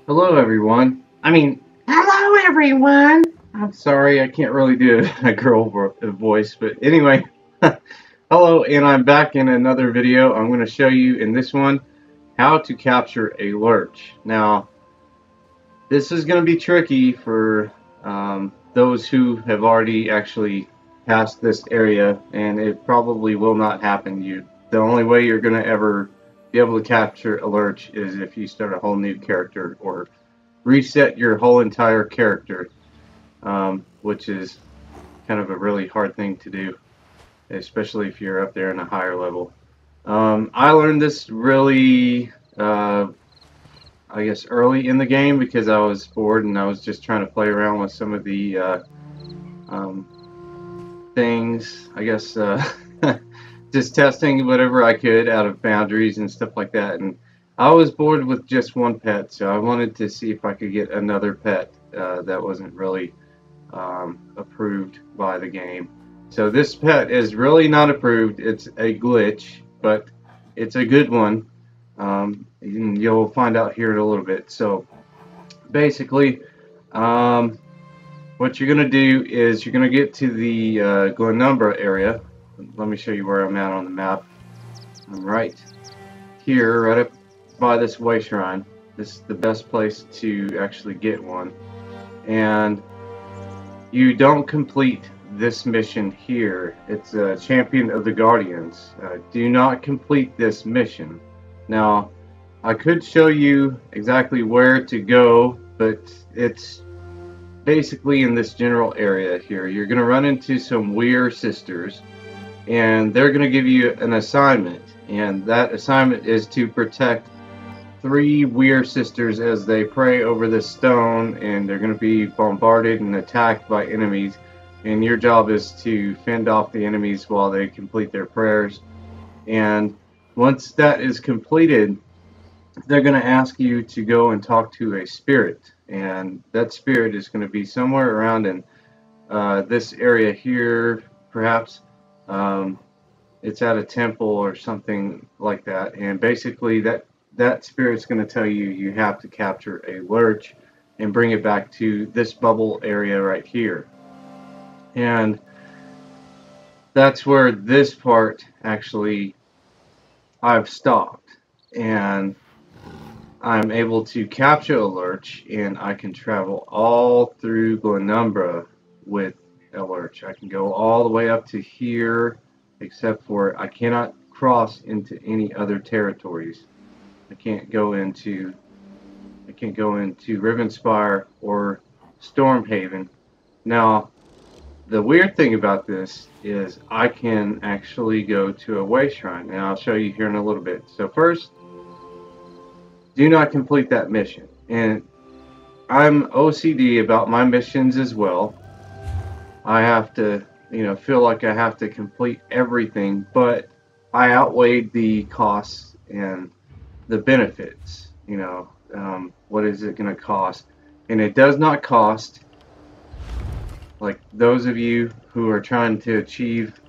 Hello, everyone. Hello, everyone. I'm sorry, I can't really do a girl voice, but anyway, hello, and I'm back in another video. I'm going to show you in this one how to capture a lurch. Now, this is going to be tricky for those who have already actually passed this area, and it probably will not happen to you. The only way you're going to ever be able to capture a lurch is if you start a whole new character or reset your whole entire character, which is kind of a really hard thing to do, especially if you're up there in a higher level. I learned this really, I guess, early in the game because I was bored and I was just trying to play around with some of the things, I guess, just testing whatever I could out of boundaries and stuff like that. And I was bored with just one pet, so I wanted to see if I could get another pet that wasn't really approved by the game. So this pet is really not approved. It's a glitch, but it's a good one. And you'll find out here in a little bit. So basically, what you're going to do is you're going to get to the Glenumbra area. Let me show you where I'm at on the map. I'm right here, right up by this way shrine. This is the best place to actually get one. And you don't complete this mission here. It's a Champion of the Guardians. Do not complete this mission. Now, I could show you exactly where to go, but it's basically in this general area here. You're going to run into some Weir sisters, and they're going to give you an assignment. And that assignment is to protect 3 Weir sisters as they pray over this stone, and they're going to be bombarded and attacked by enemies. And your job is to fend off the enemies while they complete their prayers. And once that is completed, they're going to ask you to go and talk to a spirit. And that spirit is going to be somewhere around in this area here, perhaps. It's at a temple or something like that. And basically that spirit's going to tell you you have to capture a lurch and bring it back to this bubble area right here. And that's where this part actually I've stopped, and I'm able to capture a lurch, and I can travel all through Glenumbra with a lurch. I can go all the way up to here, except for I cannot cross into any other territories. I can't go into Rivenspire or Stormhaven. Now, the weird thing about this is I can actually go to a way shrine, and I'll show you here in a little bit. So first, do not complete that mission. And I'm OCD about my missions as well. I have to, feel like I have to complete everything, but I outweighed the costs and the benefits. What is it going to cost? And it does not cost, like those of you who are trying to achieve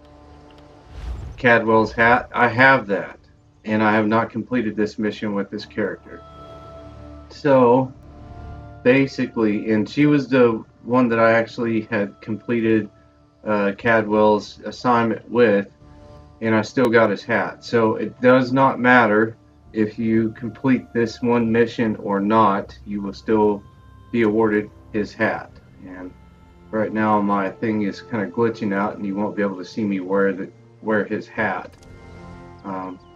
Cadwell's hat. I have that, and I have not completed this mission with this character. So basically, and she was the one that I actually had completed Cadwell's assignment with, and I still got his hat. So it does not matter if you complete this one mission or not, you will still be awarded his hat. And right now my thing is kind of glitching out, and you won't be able to see me wear his hat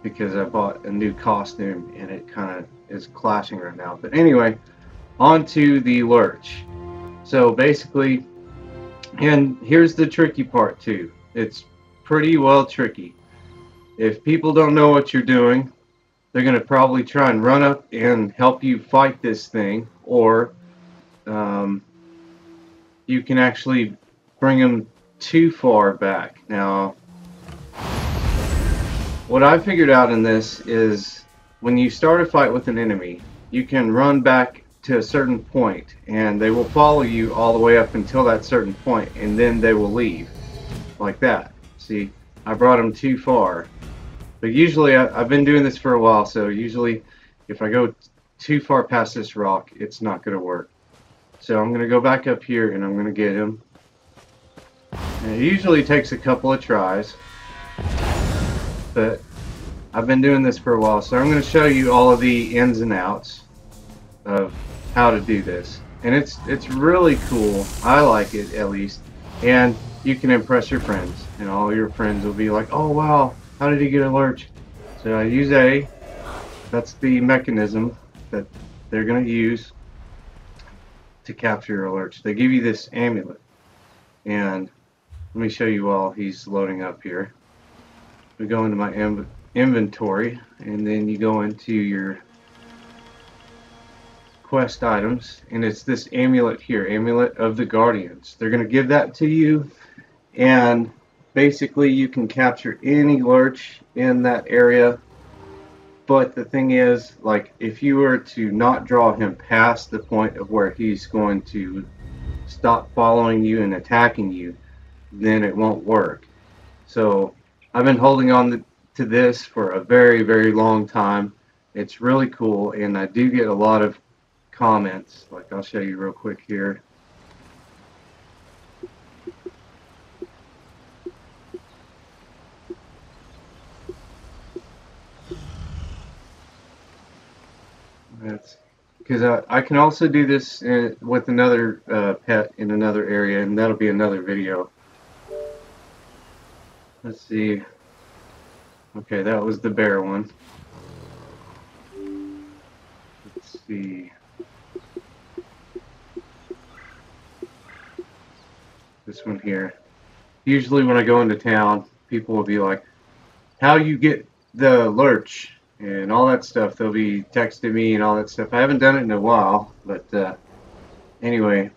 because I bought a new costume and it kind of is clashing right now. But anyway, on to the lurch. So basically, and here's the tricky part too. It's pretty well tricky. If people don't know what you're doing, they're going to probably try and run up and help you fight this thing, or you can actually bring them too far back. Now, what I figured out in this is when you start a fight with an enemy, you can run back to a certain point, and they will follow you all the way up until that certain point, and then they will leave. Like that. See, I brought them too far. But usually, I've been doing this for a while, so usually if I go too far past this rock, it's not going to work. So I'm going to go back up here and I'm going to get him. And it usually takes a couple of tries, but I've been doing this for a while, so I'm going to show you all of the ins and outs of how to do this. And it's really cool. I like it, at least. And you can impress your friends, and all your friends will be like, oh wow, how did he get a lurch? So I use A. That's the mechanism that they're going to use to capture your lurch. They give you this amulet, and let me show you while he's loading up here. We go into my inventory, and then you go into your quest items, and it's this amulet here, Amulet of the Guardians. They're going to give that to you, and basically you can capture any lurch in that area. But the thing is, like, if you were to not draw him past the point of where he's going to stop following you and attacking you, then it won't work. So I've been holding on to this for a very, very long time. It's really cool, and I do get a lot of comments. Like, I'll show you real quick here. That's because I can also do this with another pet in another area, and that'll be another video. Let's see. Okay, that was the bear one. Let's see. This one here. Usually when I go into town, people will be like, how you get the lurch and all that stuff. They'll be texting me and all that stuff. I haven't done it in a while, but anyway.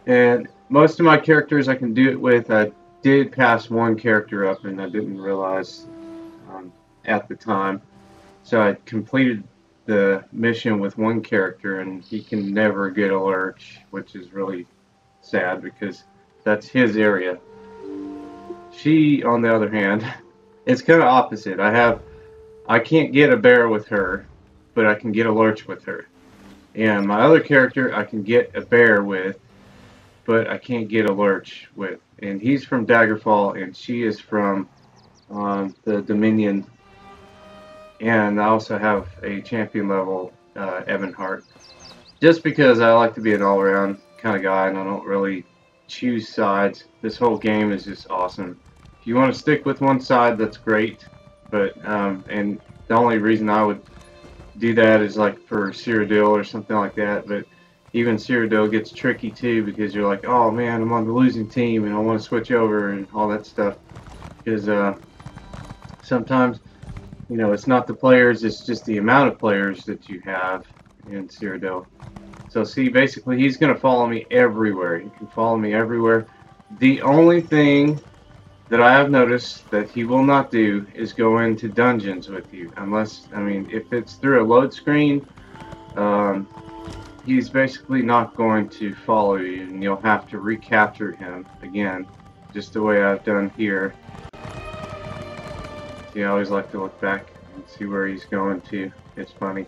And most of my characters I can do it with. I did pass one character up, and I didn't realize at the time. So I completed the mission with one character, and he can never get a lurch, which is really sad because that's his area. She, on the other hand, it's kind of opposite. I can't get a bear with her, but I can get a lurch with her. And my other character I can get a bear with, but I can't get a lurch with. And he's from Daggerfall, and she is from the Dominion. And I also have a champion level Evan Hart. Just because I like to be an all-around kind of guy, and I don't really choose sides. This whole game is just awesome. If you want to stick with one side, that's great. But and the only reason I would do that is like for Cyrodiil or something like that. But even Cyrodiil gets tricky too, because you're like, oh man, I'm on the losing team and I want to switch over and all that stuff. Because sometimes, you know, it's not the players, it's just the amount of players that you have in Cyrodiil. So see, basically he's going to follow me everywhere. He can follow me everywhere. The only thing that I have noticed that he will not do is go into dungeons with you. Unless, I mean, if it's through a load screen, he's basically not going to follow you, and you'll have to recapture him again, just the way I've done here. See, I always like to look back and see where he's going to. It's funny.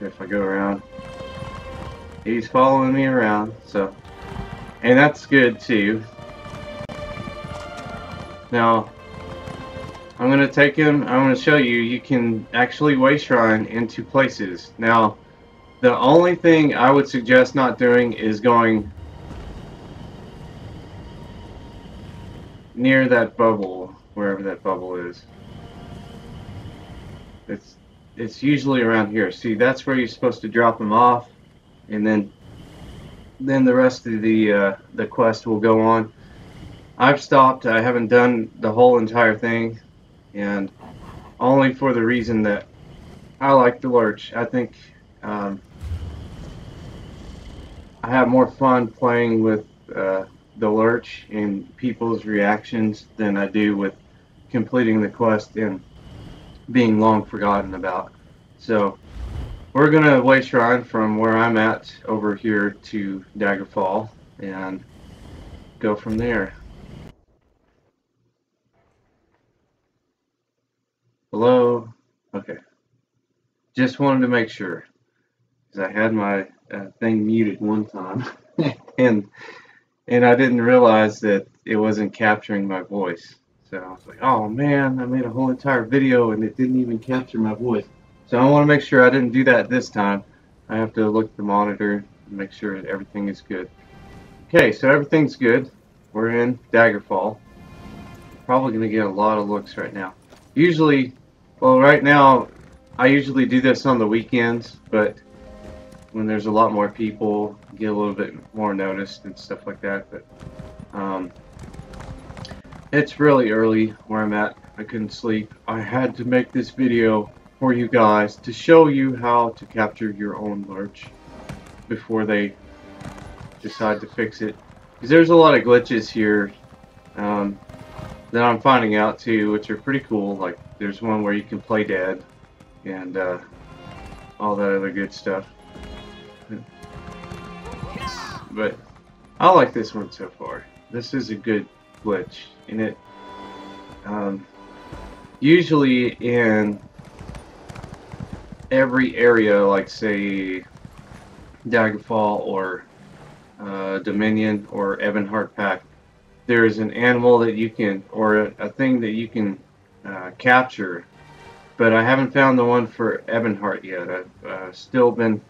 If I go around, he's following me around, so, and that's good too. Now, I'm going to take him, I'm going to show you, you can actually way shrine into places. Now, the only thing I would suggest not doing is going near that bubble, wherever that bubble is. It's usually around here. See, that's where you're supposed to drop him off, and then the rest of the quest will go on. I've stopped. I haven't done the whole entire thing, and only for the reason that I like the lurch. I think I have more fun playing with the lurch and people's reactions than I do with completing the quest and being long forgotten about. So we're gonna way shrine from where I'm at over here to Daggerfall and go from there. Hello? Okay. Just wanted to make sure, because I had my thing muted one time, and I didn't realize that it wasn't capturing my voice. So I was like, oh man, I made a whole entire video and it didn't even capture my voice. So I want to make sure I didn't do that this time. I have to look at the monitor and make sure that everything is good. Okay, so everything's good. We're in Daggerfall. Probably going to get a lot of looks right now. Usually, well, right now, I usually do this on the weekends, but when there's a lot more people, get a little bit more noticed and stuff like that. But it's really early where I'm at. I couldn't sleep. I had to make this video for you guys to show you how to capture your own lurch before they decide to fix it. Because there's a lot of glitches here that I'm finding out too, which are pretty cool. Like there's one where you can play dead and all that other good stuff. But I like this one so far. This is a good glitch, and it usually in every area, like say Daggerfall or Dominion or Ebonheart Pack, there's an animal that you can, or a thing that you can capture. But I haven't found the one for Ebonheart yet. I've still been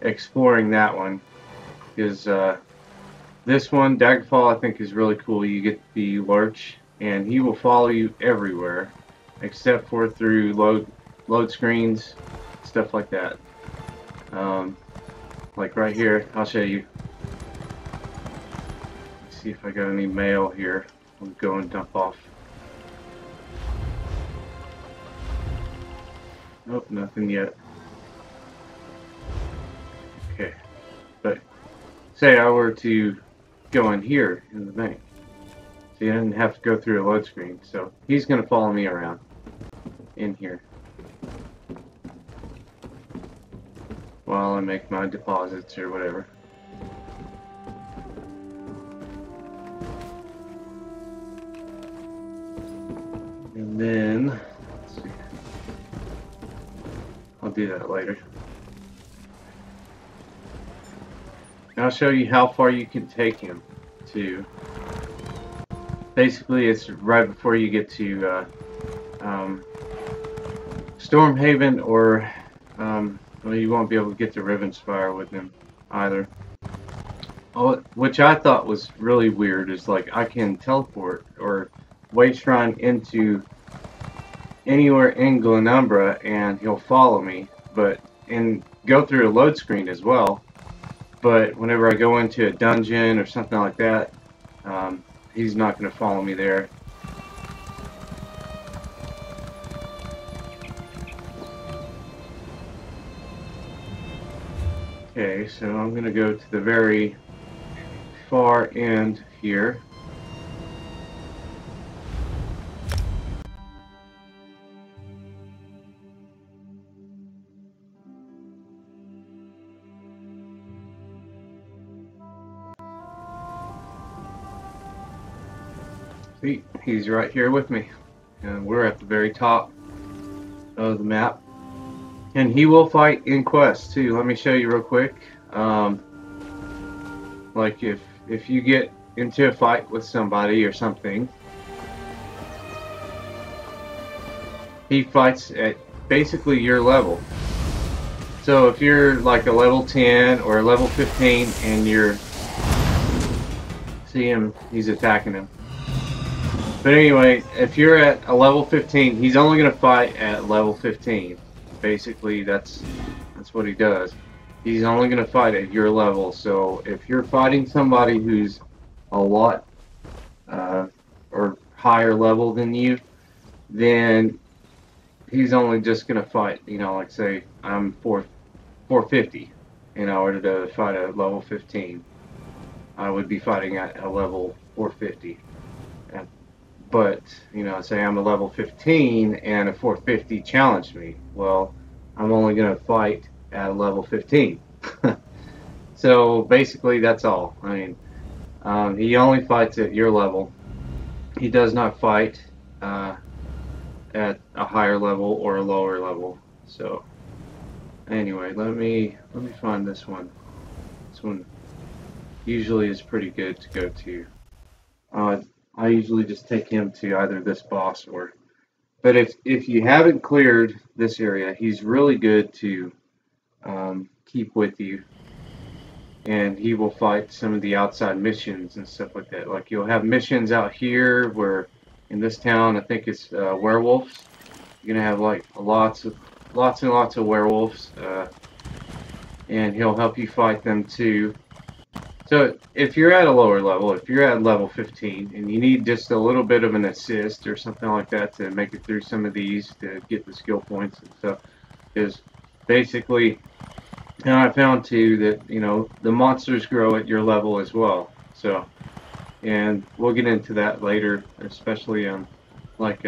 exploring that one, because this one, Daggerfall, I think is really cool. You get the Lurch, and he will follow you everywhere, except for through load screens, stuff like that. Like right here, I'll show you. Let's see if I got any mail here. I'll go and dump off. Nope, nothing yet. Okay, but say I were to go in here in the bank, so you didn't have to go through a load screen. So he's going to follow me around in here while I make my deposits or whatever. And then, let's see, I'll do that later. And I'll show you how far you can take him to. Basically, it's right before you get to Stormhaven, or well, you won't be able to get to Rivenspire with him either. Oh, which I thought was really weird, is like I can teleport or Waste Shrine into anywhere in Glenumbra and he'll follow me, but and go through a load screen as well. But whenever I go into a dungeon or something like that, he's not going to follow me there. Okay, so I'm going to go to the very far end here. See, he's right here with me, and we're at the very top of the map. And he will fight in quests too. Let me show you real quick. Like if you get into a fight with somebody or something, he fights at basically your level. So if you're like a level 10 or a level 15 and you're, see him, he's attacking him. But anyway, if you're at a level 15, he's only going to fight at level 15. Basically, that's what he does. He's only going to fight at your level. So if you're fighting somebody who's a lot or higher level than you, then he's only just going to fight, you know, like say I'm 450 in order to fight at level 15. I would be fighting at a level 450. But, you know, say I'm a level 15 and a 450 challenged me. Well, I'm only going to fight at a level 15. So basically that's all. I mean, he only fights at your level. He does not fight at a higher level or a lower level. So Anyway, let me find this one. This one usually is pretty good to go to. Uh, I usually just take him to either this boss or. But if you haven't cleared this area, he's really good to keep with you, and he will fight some of the outside missions and stuff like that. Like you'll have missions out here where in this town, I think it's werewolves. You're gonna have like lots and lots of werewolves, and he'll help you fight them too. So if you're at a lower level, if you're at level 15 and you need just a little bit of an assist or something like that to make it through some of these to get the skill points and stuff, is basically, and I found too that the monsters grow at your level as well. So, and we'll get into that later, especially on like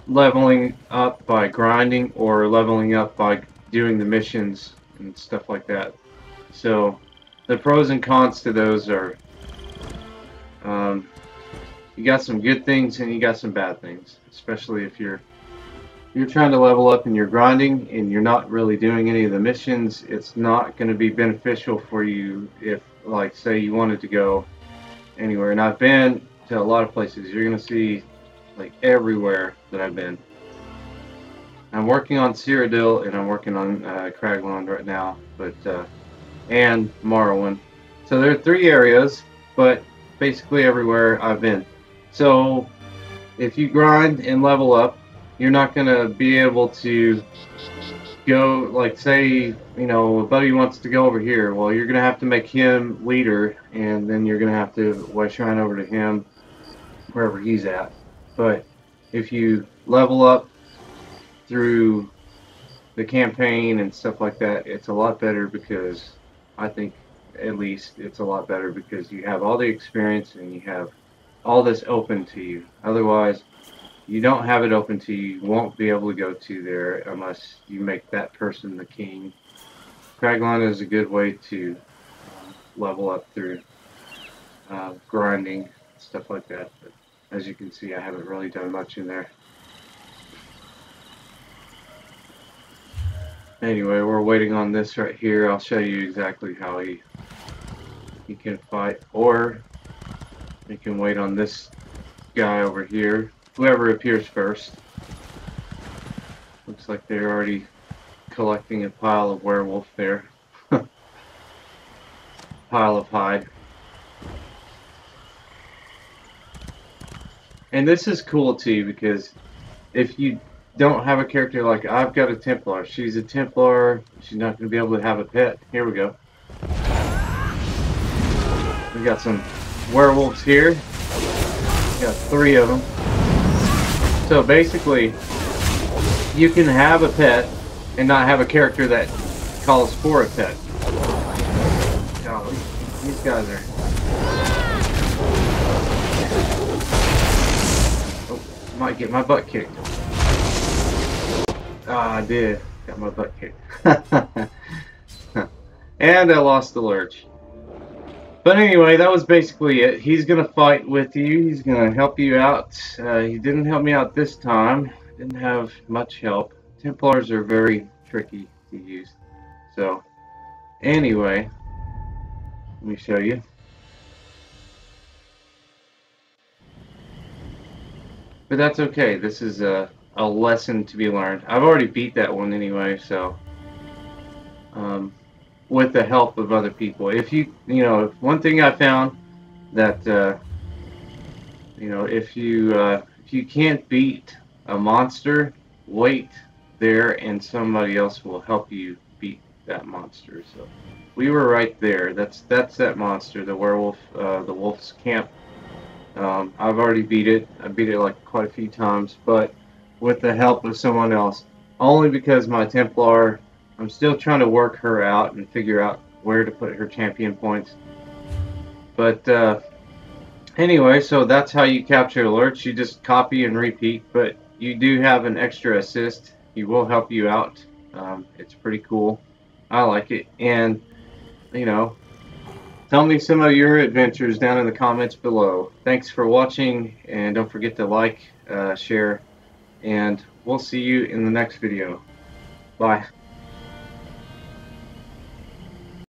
leveling up by grinding or leveling up by doing the missions and stuff like that. So the pros and cons to those are you got some good things and you got some bad things, especially if you're trying to level up and you're grinding and you're not really doing any of the missions. It's not going to be beneficial for you if, like, say you wanted to go anywhere. And I've been to a lot of places. You're going to see like everywhere that I've been. I'm working on Cyrodiil and I'm working on Cragland right now, but and Morrowind. So there are 3 areas, but basically everywhere I've been. So if you grind and level up, you're not going to be able to go, like, say, a buddy wants to go over here. Well, you're going to have to make him leader, and then you're going to have to way shrine over to him wherever he's at. But if you level up through the campaign and stuff like that, it's a lot better because I think at least it's a lot better because you have all the experience and you have all this open to you. Otherwise, you don't have it open to you. You won't be able to go to there unless you make that person the king. Cragland is a good way to level up through grinding, stuff like that. But as you can see, I haven't really done much in there. Anyway, we're waiting on this right here. I'll show you exactly how he can fight, or you can wait on this guy over here. Whoever appears first. Looks like they're already collecting a pile of werewolf there. Pile of hide. And this is cool too because if you don't have a character like I've got a Templar. She's a Templar. She's not going to be able to have a pet. Here we go. We got some werewolves here. We got 3 of them. So basically, you can have a pet and not have a character that calls for a pet. Golly, these guys are... Oh, might get my butt kicked. Ah, I did. Got my butt kicked. And I lost the Lurch. But anyway, that was basically it. He's going to fight with you. He's going to help you out. He didn't help me out this time. Didn't have much help. Templars are very tricky to use. So, anyway, let me show you. But that's okay. This is a lesson to be learned. I've already beat that one anyway, so... with the help of other people. If one thing I found that if you can't beat a monster, wait there and somebody else will help you beat that monster. So we were right there. That's that monster, the werewolf, the wolf's camp. I've already beat it. I beat it like quite a few times, but with the help of someone else. Only because my Templar, I'm still trying to work her out and figure out where to put her champion points. But anyway, so that's how you capture alerts. You just copy and repeat, but you do have an extra assist. He will help you out. It's pretty cool. I like it. And, tell me some of your adventures down in the comments below. Thanks for watching, and don't forget to like, share, and we'll see you in the next video. Bye.